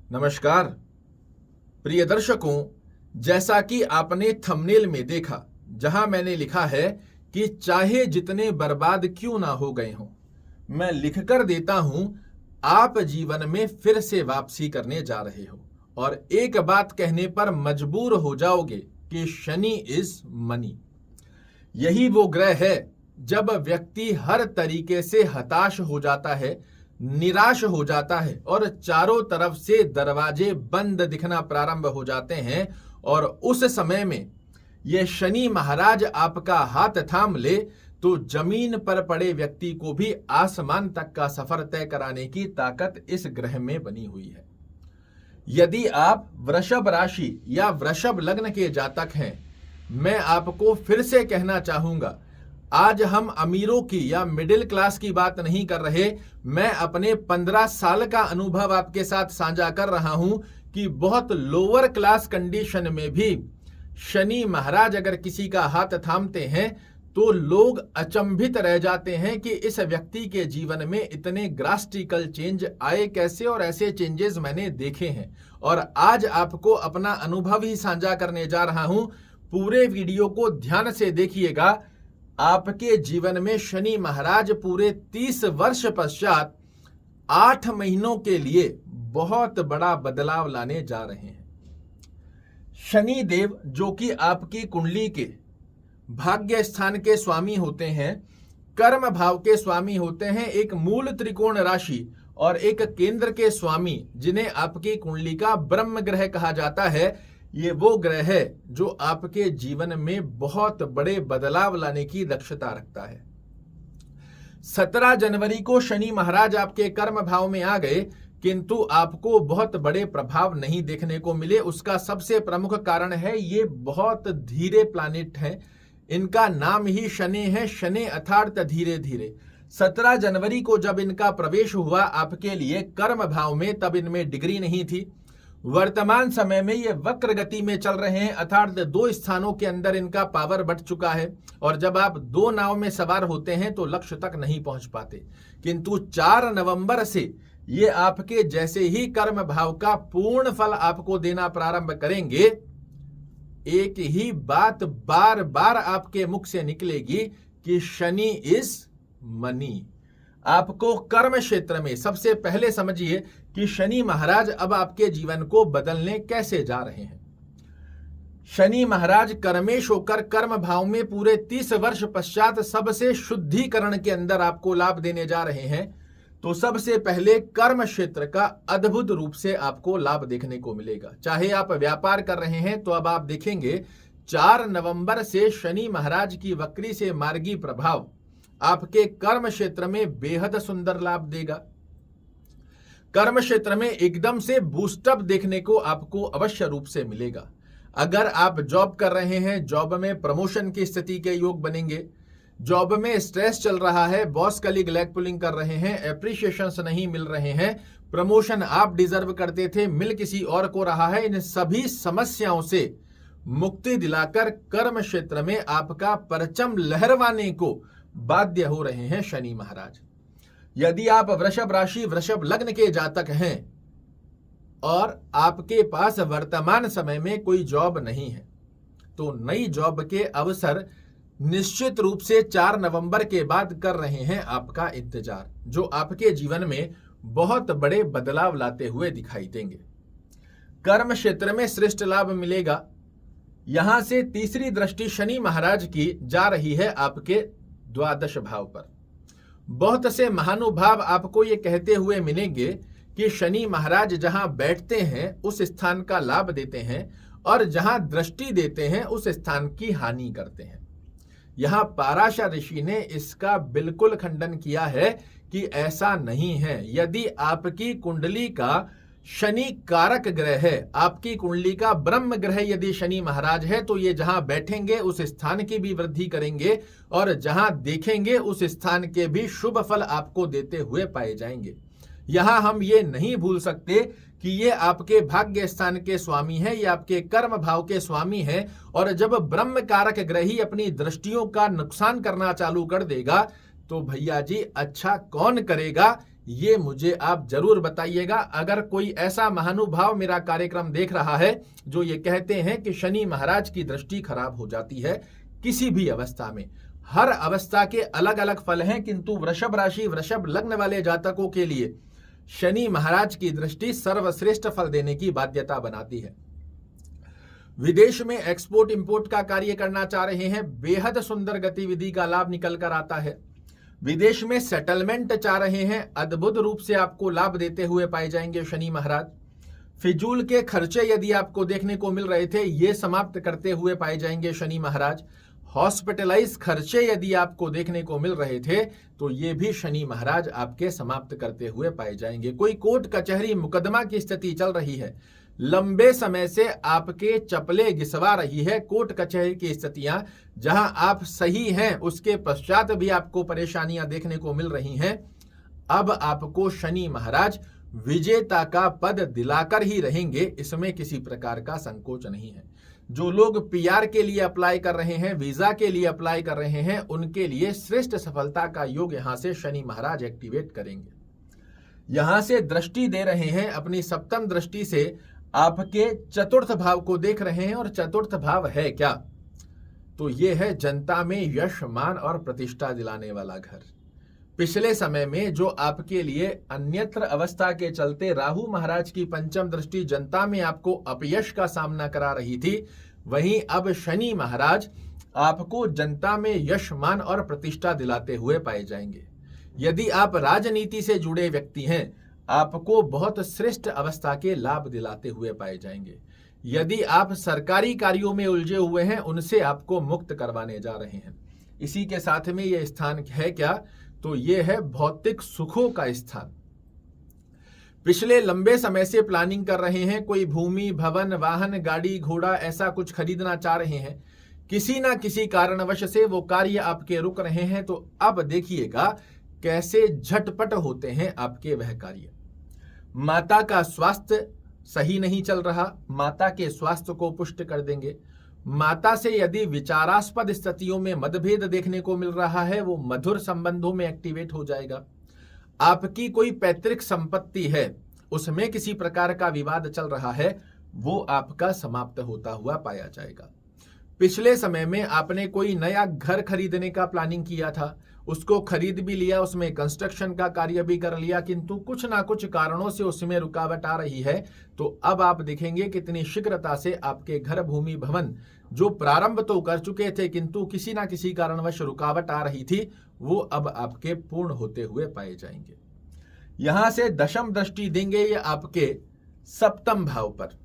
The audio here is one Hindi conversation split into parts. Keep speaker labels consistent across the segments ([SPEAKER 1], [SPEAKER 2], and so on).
[SPEAKER 1] नमस्कार प्रिय दर्शकों, जैसा कि आपने थंबनेल में देखा, जहां मैंने लिखा है कि चाहे जितने बर्बाद क्यों ना हो गए हों, मैं लिखकर देता हूं, आप जीवन में फिर से वापसी करने जा रहे हो और एक बात कहने पर मजबूर हो जाओगे कि शनि इज मनी। यही वो ग्रह है जब व्यक्ति हर तरीके से हताश हो जाता है, निराश हो जाता है और चारों तरफ से दरवाजे बंद दिखना प्रारंभ हो जाते हैं, और उस समय में यह शनि महाराज आपका हाथ थाम ले तो जमीन पर पड़े व्यक्ति को भी आसमान तक का सफर तय कराने की ताकत इस ग्रह में बनी हुई है। यदि आप वृषभ राशि या वृषभ लग्न के जातक हैं, मैं आपको फिर से कहना चाहूंगा, आज हम अमीरों की या मिडिल क्लास की बात नहीं कर रहे। मैं अपने 15 साल का अनुभव आपके साथ साझा कर रहा हूं कि बहुत लोअर क्लास कंडीशन में भी शनि महाराज अगर किसी का हाथ थामते हैं तो लोग अचंभित रह जाते हैं कि इस व्यक्ति के जीवन में इतने ड्रास्टिकल चेंज आए कैसे, और ऐसे चेंजेस मैंने देखे हैं। और आज आपको अपना अनुभव ही साझा करने जा रहा हूं। पूरे वीडियो को ध्यान से देखिएगा। आपके जीवन में शनि महाराज पूरे 30 वर्ष पश्चात 8 महीनों के लिए बहुत बड़ा बदलाव लाने जा रहे हैं। शनि देव जो कि आपकी कुंडली के भाग्य स्थान के स्वामी होते हैं, कर्म भाव के स्वामी होते हैं, एक मूल त्रिकोण राशि और एक केंद्र के स्वामी, जिन्हें आपकी कुंडली का ब्रह्म ग्रह कहा जाता है, ये वो ग्रह है जो आपके जीवन में बहुत बड़े बदलाव लाने की दक्षता रखता है। 17 जनवरी को शनि महाराज आपके कर्म भाव में आ गए, किंतु आपको बहुत बड़े प्रभाव नहीं देखने को मिले। उसका सबसे प्रमुख कारण है ये बहुत धीरे प्लैनेट हैं। इनका नाम ही शनि है, शनि अर्थात धीरे धीरे। 17 जनवरी को जब इनका प्रवेश हुआ आपके लिए कर्म भाव में, तब इनमें डिग्री नहीं थी। वर्तमान समय में ये वक्र गति में चल रहे हैं, अर्थात 2 स्थानों के अंदर इनका पावर बढ़ चुका है, और जब आप 2 नाव में सवार होते हैं तो लक्ष्य तक नहीं पहुंच पाते। किंतु 4 नवंबर से ये आपके जैसे ही कर्म भाव का पूर्ण फल आपको देना प्रारंभ करेंगे, एक ही बात बार बार आपके मुख से निकलेगी कि शनि इज मनी। आपको कर्म क्षेत्र में सबसे पहले समझिए कि शनि महाराज अब आपके जीवन को बदलने कैसे जा रहे हैं। शनि महाराज कर्मेश होकर कर्म भाव में पूरे 30 वर्ष पश्चात सबसे शुद्धिकरण के अंदर आपको लाभ देने जा रहे हैं। तो सबसे पहले कर्म क्षेत्र का अद्भुत रूप से आपको लाभ देखने को मिलेगा। चाहे आप व्यापार कर रहे हैं तो अब आप देखेंगे 4 नवंबर से शनि महाराज की वक्री से मार्गी प्रभाव आपके कर्म क्षेत्र में बेहद सुंदर लाभ देगा। कर्म क्षेत्र में एकदम से बूस्टअप देखने को आपको अवश्य रूप से मिलेगा। अगर आप जॉब कर रहे हैं, जॉब में प्रमोशन की स्थिति के योग बनेंगे। जॉब में स्ट्रेस चल रहा है, बॉस कलीग लेग पुलिंग कर रहे हैं, एप्रिशिएशंस नहीं मिल रहे हैं, प्रमोशन आप डिजर्व करते थे मिल किसी और को रहा है, इन सभी समस्याओं से मुक्ति दिलाकर कर्म क्षेत्र में आपका परचम लहरवाने को बाध्य हो रहे हैं शनि महाराज। यदि आप वृषभ राशि वृषभ लग्न के जातक हैं और आपके पास वर्तमान समय में कोई जॉब नहीं है, तो नई जॉब के अवसर निश्चित रूप से 4 नवंबर के बाद कर रहे हैं आपका इंतजार, जो आपके जीवन में बहुत बड़े बदलाव लाते हुए दिखाई देंगे। कर्म क्षेत्र में श्रेष्ठ लाभ मिलेगा। यहां से तीसरी दृष्टि शनि महाराज की जा रही है आपके 12 भाव पर। बहुत से महानुभाव आपको ये कहते हुए मिलेंगे कि शनि महाराज जहां बैठते हैं उस स्थान का लाभ देते हैं, और जहां दृष्टि देते हैं उस स्थान की हानि करते हैं। यहां पाराशर ऋषि ने इसका बिल्कुल खंडन किया है कि ऐसा नहीं है। यदि आपकी कुंडली का शनि कारक ग्रह है, आपकी कुंडली का ब्रह्म ग्रह यदि शनि महाराज है, तो ये जहां बैठेंगे उस स्थान की भी वृद्धि करेंगे, और जहां देखेंगे उस स्थान के भी शुभ फल आपको देते हुए पाए जाएंगे। यहां हम ये नहीं भूल सकते कि ये आपके भाग्य स्थान के स्वामी हैं, ये आपके कर्म भाव के स्वामी हैं, और जब ब्रह्म कारक ग्रह ही अपनी दृष्टियों का नुकसान करना चालू कर देगा तो भैया जी अच्छा कौन करेगा, ये मुझे आप जरूर बताइएगा। अगर कोई ऐसा महानुभाव मेरा कार्यक्रम देख रहा है जो ये कहते हैं कि शनि महाराज की दृष्टि खराब हो जाती है किसी भी अवस्था में, हर अवस्था के अलग अलग फल हैं, किंतु वृषभ राशि वृषभ लग्न वाले जातकों के लिए शनि महाराज की दृष्टि सर्वश्रेष्ठ फल देने की बाध्यता बनाती है। विदेश में एक्सपोर्ट इंपोर्ट का कार्य करना चाह रहे हैं, बेहद सुंदर गतिविधि का लाभ निकल कर आता है। विदेश में सेटलमेंट चाह रहे हैं, अद्भुत रूप से आपको लाभ देते हुए पाए जाएंगे शनि महाराज। फिजूल के खर्चे यदि आपको देखने को मिल रहे थे, ये समाप्त करते हुए पाए जाएंगे शनि महाराज। हॉस्पिटलाइज खर्चे यदि आपको देखने को मिल रहे थे तो ये भी शनि महाराज आपके समाप्त करते हुए पाए जाएंगे। कोई कोर्ट कचहरी मुकदमा की स्थिति चल रही है, लंबे समय से आपके चपले घिसवा रही है कोर्ट कचहरी की स्थितियां, जहां आप सही हैं उसके पश्चात भी आपको परेशानियां देखने को मिल रही हैं, अब आपको शनि महाराज विजेता का पद दिलाकर ही रहेंगे, इसमें किसी प्रकार का संकोच नहीं है। जो लोग पीआर के लिए अप्लाई कर रहे हैं, वीजा के लिए अप्लाई कर रहे हैं, उनके लिए श्रेष्ठ सफलता का योग यहां से शनि महाराज एक्टिवेट करेंगे। यहां से दृष्टि दे रहे हैं, अपनी सप्तम दृष्टि से आपके चतुर्थ भाव को देख रहे हैं, और चतुर्थ भाव है क्या? तो ये है जनता में यश मान और प्रतिष्ठा दिलाने वाला घर। पिछले समय में जो आपके लिए अन्यत्र अवस्था के चलते राहु महाराज की पंचम दृष्टि जनता में आपको अपयश का सामना करा रही थी, वहीं अब शनि महाराज आपको जनता में यश मान और प्रतिष्ठा दिलाते हुए पाए जाएंगे। यदि आप राजनीति से जुड़े व्यक्ति हैं, आपको बहुत श्रेष्ठ अवस्था के लाभ दिलाते हुए पाए जाएंगे। यदि आप सरकारी कार्यों में उलझे हुए हैं, उनसे आपको मुक्त करवाने जा रहे हैं। इसी के साथ में यह स्थान है क्या? तो यह है भौतिक सुखों का स्थान। पिछले लंबे समय से प्लानिंग कर रहे हैं, कोई भूमि, भवन, वाहन, गाड़ी, घोड़ा ऐसा कुछ खरीदना चाह रहे हैं, किसी ना किसी कारणवश से वो कार्य आपके रुक रहे हैं, तो अब देखिएगा कैसे झटपट होते हैं आपके वह कार्य। माता का स्वास्थ्य सही नहीं चल रहा, माता के स्वास्थ्य को पुष्ट कर देंगे। माता से यदि विचारास्पद स्थितियों में मतभेद देखने को मिल रहा है, वो मधुर संबंधों में एक्टिवेट हो जाएगा। आपकी कोई पैतृक संपत्ति है, उसमें किसी प्रकार का विवाद चल रहा है, वो आपका समाप्त होता हुआ पाया जाएगा। पिछले समय में आपने कोई नया घर खरीदने का प्लानिंग किया था, उसको खरीद भी लिया, उसमें कंस्ट्रक्शन का कार्य भी कर लिया, किंतु कुछ ना कुछ कारणों से उसमें रुकावट आ रही है। तो अब आप देखेंगे कितनी शीघ्रता से आपके घर, भूमि, भवन जो प्रारंभ तो कर चुके थे, किंतु किसी ना किसी कारणवश रुकावट आ रही थी, वो अब आपके पूर्ण होते हुए पाए जाएंगे। यहां से दशम दृष्टि देंगे ये आपके सप्तम भाव पर।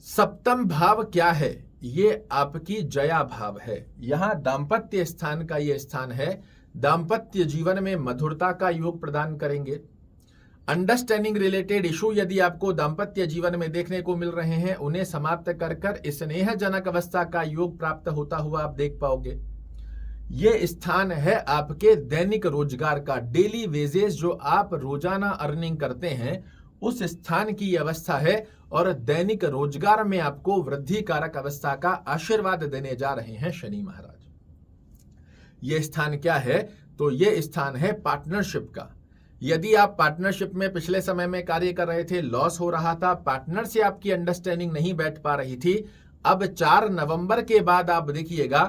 [SPEAKER 1] सप्तम भाव क्या है? ये आपकी जया भाव है। यहां दाम्पत्य स्थान का ये स्थान है। दाम्पत्य जीवन में मधुरता का योग प्रदान करेंगे। अंडरस्टैंडिंग रिलेटेड इशू यदि आपको दाम्पत्य जीवन में देखने को मिल रहे हैं, उन्हें समाप्त कर कर स्नेहजनक अवस्था का योग प्राप्त होता हुआ आप देख पाओगे। ये स्थान है आपके दैनिक रोजगार का, डेली वेजेस जो आप रोजाना अर्निंग करते हैं, उस स्थान की अवस्था है, और दैनिक रोजगार में आपको वृद्धि कारक अवस्था का आशीर्वाद देने जा रहे हैं शनि महाराज। यह स्थान क्या है? तो यह स्थान है पार्टनरशिप का। यदि आप पार्टनरशिप में पिछले समय में कार्य कर रहे थे, लॉस हो रहा था, पार्टनर से आपकी अंडरस्टैंडिंग नहीं बैठ पा रही थी, अब 4 नवंबर के बाद आप देखिएगा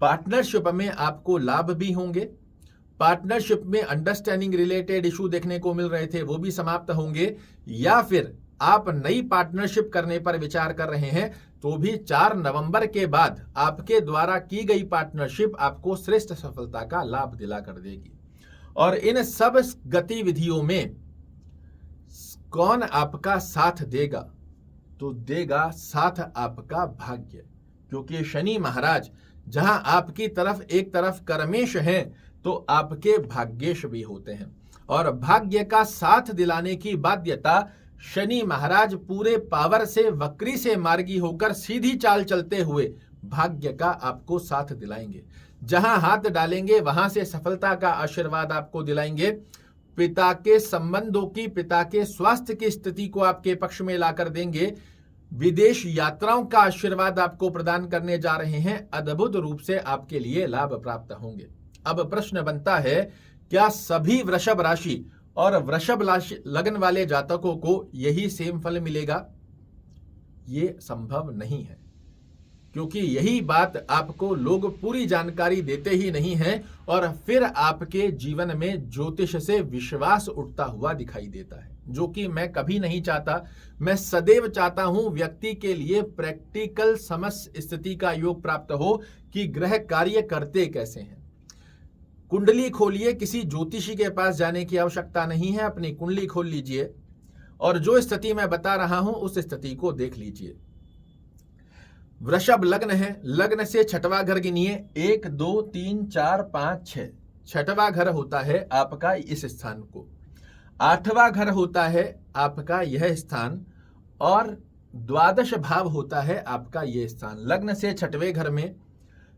[SPEAKER 1] पार्टनरशिप में आपको लाभ भी होंगे। पार्टनरशिप में अंडरस्टैंडिंग रिलेटेड इशू देखने को मिल रहे थे, वो भी समाप्त होंगे, या फिर आप नई पार्टनरशिप करने पर विचार कर रहे हैं, तो भी 4 नवंबर के बाद आपके द्वारा की गई पार्टनरशिप आपको श्रेष्ठ सफलता का लाभ दिला कर देगी। और इन सब गतिविधियों में कौन आपका साथ देगा? तो देगा साथ आपका भाग्य, क्योंकि शनि महाराज जहां आपकी तरफ एक तरफ कर्मेश हैं, तो आपके भाग्येश भी होते हैं, और भाग्य का साथ दिलाने की बाध्यता शनि महाराज पूरे पावर से, वक्री से मार्गी होकर सीधी चाल चलते हुए भाग्य का आपको साथ दिलाएंगे। जहां हाथ डालेंगे वहां से सफलता का आशीर्वाद आपको दिलाएंगे। पिता के संबंधों की, पिता के स्वास्थ्य की स्थिति को आपके पक्ष में लाकर देंगे। विदेश यात्राओं का आशीर्वाद आपको प्रदान करने जा रहे हैं। अद्भुत रूप से आपके लिए लाभ प्राप्त होंगे। अब प्रश्न बनता है, क्या सभी वृषभ राशि और वृषभ लग्न वाले जातकों को यही सेम फल मिलेगा? ये संभव नहीं है, क्योंकि यही बात आपको लोग पूरी जानकारी देते ही नहीं हैं और फिर आपके जीवन में ज्योतिष से विश्वास उठता हुआ दिखाई देता है, जो कि मैं कभी नहीं चाहता। मैं सदैव चाहता हूं व्यक्ति के लिए प्रैक्टिकल समझ स्थिति का योग प्राप्त हो कि ग्रह कार्य करते कैसे हैं। कुंडली खोलिए, किसी ज्योतिषी के पास जाने की आवश्यकता नहीं है। अपनी कुंडली खोल लीजिए और जो स्थिति मैं बता रहा हूं उस स्थिति को देख लीजिए। वृषभ लग्न है, लग्न से छठवां घर गिनिए, 1 2 3 4 5 6। छठवां घर होता है आपका इस स्थान को, 8वां घर होता है आपका यह स्थान और द्वादश भाव होता है आपका यह स्थान। लग्न से छठवें घर में,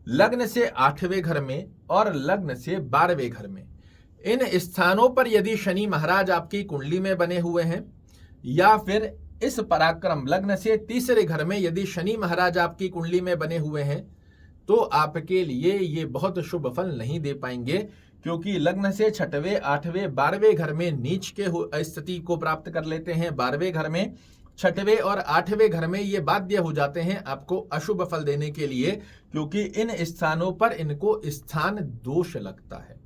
[SPEAKER 1] लग्न से 8वें घर में और लग्न से 12वें घर में, इन स्थानों पर यदि शनि महाराज आपकी कुंडली में बने हुए हैं या फिर इस पराक्रम लग्न से 3रे घर में यदि शनि महाराज आपकी कुंडली में बने हुए हैं, तो आपके लिए ये बहुत शुभ फल नहीं दे पाएंगे, क्योंकि लग्न से 6वें 8वें 12वें घर में नीच के स्थिति को प्राप्त कर लेते हैं। 12वें घर में 6वें और 8वें घर में ये बाध्य हो जाते हैं आपको अशुभ फल देने के लिए, क्योंकि इन स्थानों पर इनको स्थान दोष लगता है।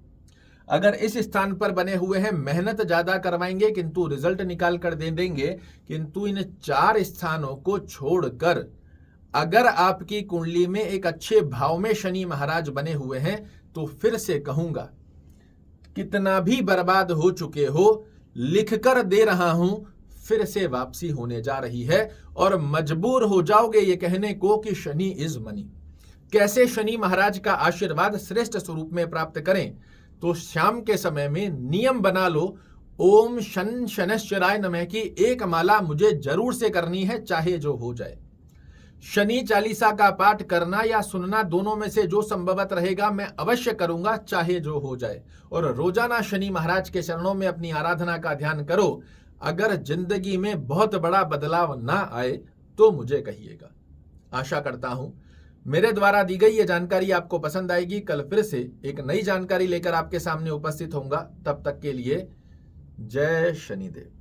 [SPEAKER 1] अगर इस स्थान पर बने हुए हैं, मेहनत ज्यादा करवाएंगे किंतु रिजल्ट निकाल कर दे देंगे, किंतु इन 4 स्थानों को छोड़कर अगर आपकी कुंडली में एक अच्छे भाव में शनि महाराज बने हुए हैं, तो फिर से कहूंगा, कितना भी बर्बाद हो चुके हो, लिखकर दे रहा हूं, फिर से वापसी होने जा रही है और मजबूर हो जाओगे ये कहने को कि शनि इज मनी। कैसे शनि महाराज का आशीर्वाद श्रेष्ठ स्वरूप में प्राप्त करें? तो शाम के समय में नियम बना लो, ओम शन शनैश्चराय नमः की एक माला मुझे जरूर से करनी है, चाहे जो हो जाए। शनि चालीसा का पाठ करना या सुनना, दोनों में से जो संभवत रहेगा मैं अवश्य करूंगा, चाहे जो हो जाए। और रोजाना शनि महाराज के चरणों में अपनी आराधना का ध्यान करो। अगर जिंदगी में बहुत बड़ा बदलाव ना आए तो मुझे कहिएगा। आशा करता हूं मेरे द्वारा दी गई ये जानकारी आपको पसंद आएगी। कल फिर से एक नई जानकारी लेकर आपके सामने उपस्थित होऊंगा। तब तक के लिए जय शनिदेव।